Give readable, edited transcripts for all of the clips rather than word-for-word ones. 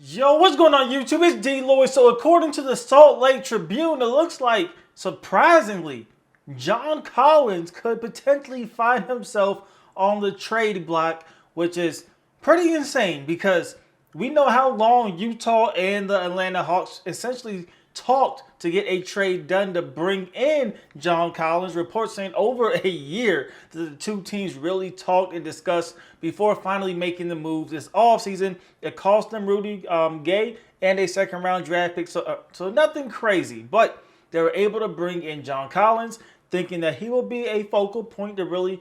Yo, what's going on YouTube? It's DLloyd. So according to the Salt Lake Tribune, it looks like, surprisingly, John Collins could potentially find himself on the trade block, which is pretty insane because we know how long Utah and the Atlanta Hawks essentially talked to get a trade done to bring in John Collins. Reports saying over a year that the two teams really talked and discussed before finally making the move this offseason. It cost them Rudy Gay and a second-round draft pick, so nothing crazy. But they were able to bring in John Collins, thinking that he will be a focal point to really,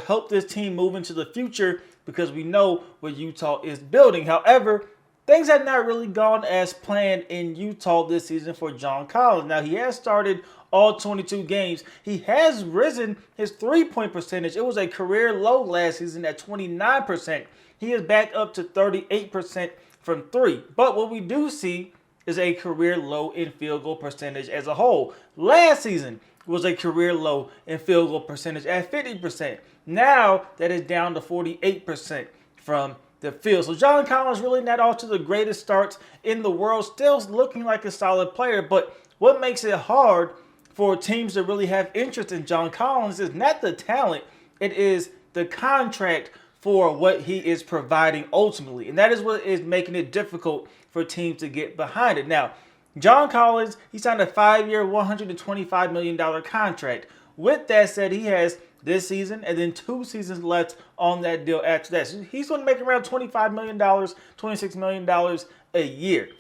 help this team move into the future because we know what Utah is building. However, things have not really gone as planned in Utah this season for John Collins. Now, he has started all 22 games. He has risen his three-point percentage. It was a career low last season at 29%. He is back up to 38% from three. But what we do see is a career low in field goal percentage as a whole. Last season was a career low in field goal percentage at 50%. Now that is down to 48% from the field. So John Collins really not off to the greatest starts in the world, still looking like a solid player. But what makes it hard for teams to really have interest in John Collins is not the talent, it is the contract for what he is providing ultimately. And that is what is making it difficult for teams to get behind it. Now, John Collins, he signed a 5-year, $125 million contract. With that said, he has this season and then 2 seasons left on that deal after that. So he's going to make around $25 million, $26 million a year.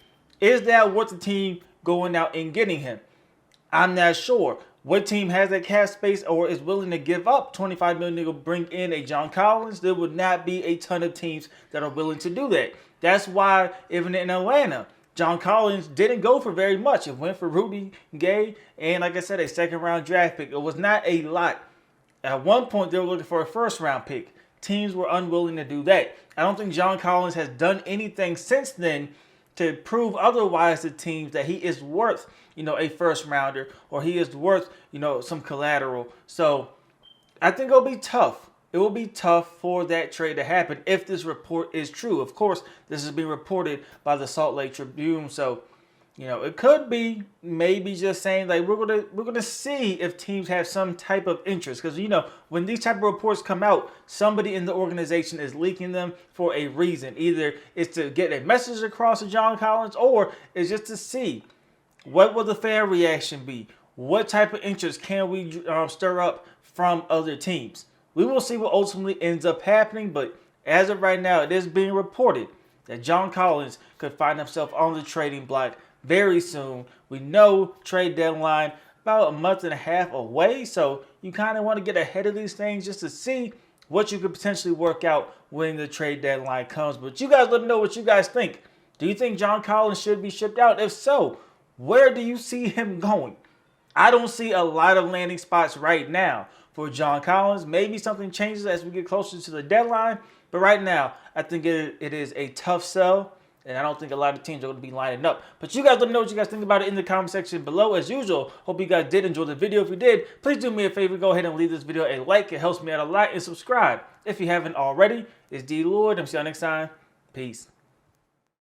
Is that worth the team going out and getting him? I'm not sure. What team has that cap space or is willing to give up $25 million to bring in a John Collins? There would not be a ton of teams that are willing to do that. That's why even in Atlanta, John Collins didn't go for very much. It went for Rudy Gay and, like I said, a second-round draft pick. It was not a lot. At one point, they were looking for a first-round pick. Teams were unwilling to do that. I don't think John Collins has done anything since then to prove otherwise to teams that he is worth, a first-rounder or he is worth, some collateral. So I think it'll be tough. It will be tough for that trade to happen if this report is true. Of course, this is being reported by the Salt Lake Tribune, so it could be maybe just saying like we're gonna see if teams have some type of interest because when these type of reports come out, somebody in the organization is leaking them for a reason. Either it's to get a message across to John Collins, or it's just to see what will the fan reaction be. What type of interest can we stir up from other teams? We will see what ultimately ends up happening, but as of right now, it is being reported that John Collins could find himself on the trading block very soon. We know trade deadline about a month and a half away, so you kind of want to get ahead of these things just to see what you could potentially work out when the trade deadline comes. But you guys let me know what you guys think. Do you think John Collins should be shipped out? If so, where do you see him going? I don't see a lot of landing spots right now for John Collins. Maybe something changes as we get closer to the deadline, but right now I think it is a tough sell. And I don't think a lot of teams are going to be lining up. But you guys let me know what you guys think about it in the comment section below. As usual, hope you guys did enjoy the video. If you did, please do me a favor. Go ahead and leave this video a like. It helps me out a lot. And subscribe if you haven't already. It's DLloyd. I'm see you next time. Peace.